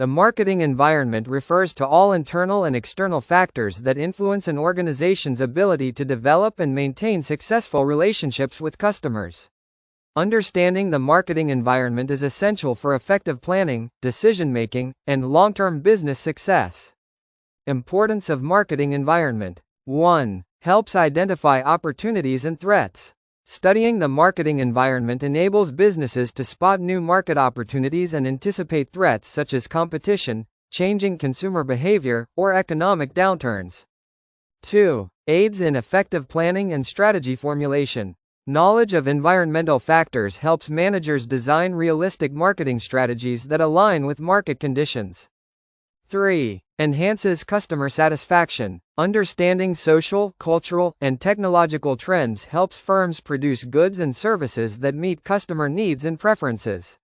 The marketing environment refers to all internal and external factors that influence an organization's ability to develop and maintain successful relationships with customers. Understanding the marketing environment is essential for effective planning, decision-making, and long-term business success. Importance of marketing environment. 1. Helps identify opportunities and threats. Studying the marketing environment enables businesses to spot new market opportunities and anticipate threats such as competition, changing consumer behavior, or economic downturns. 2. Aids in effective planning and strategy formulation. Knowledge of environmental factors helps managers design realistic marketing strategies that align with market conditions. 3. Enhances customer satisfaction. Understanding social, cultural, and technological trends helps firms produce goods and services that meet customer needs and preferences.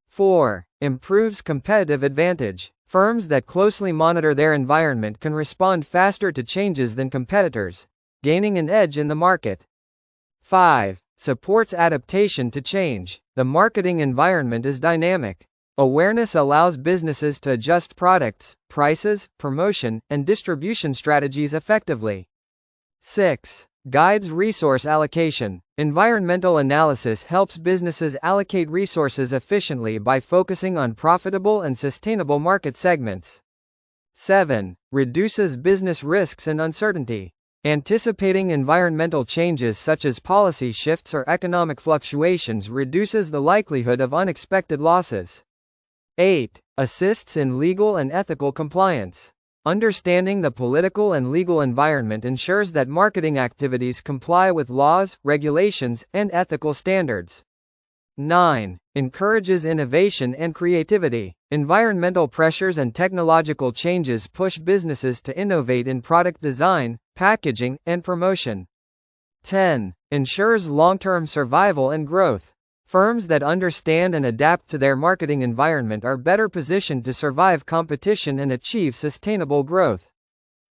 4. Improves competitive advantage. Firms that closely monitor their environment can respond faster to changes than competitors, gaining an edge in the market. 5. Supports adaptation to change. The marketing environment is dynamic. Awareness allows businesses to adjust products, prices, promotion, and distribution strategies effectively. 6. Guides resource allocation. Environmental analysis helps businesses allocate resources efficiently by focusing on profitable and sustainable market segments. 7. Reduces business risks and uncertainty. Anticipating environmental changes such as policy shifts or economic fluctuations reduces the likelihood of unexpected losses. 8. Assists in legal and ethical compliance. Understanding the political and legal environment ensures that marketing activities comply with laws, regulations, and ethical standards. 9. Encourages innovation and creativity. Environmental pressures and technological changes push businesses to innovate in product design, packaging, and promotion. 10. Ensures long-term survival and growth. Firms that understand and adapt to their marketing environment are better positioned to survive competition and achieve sustainable growth.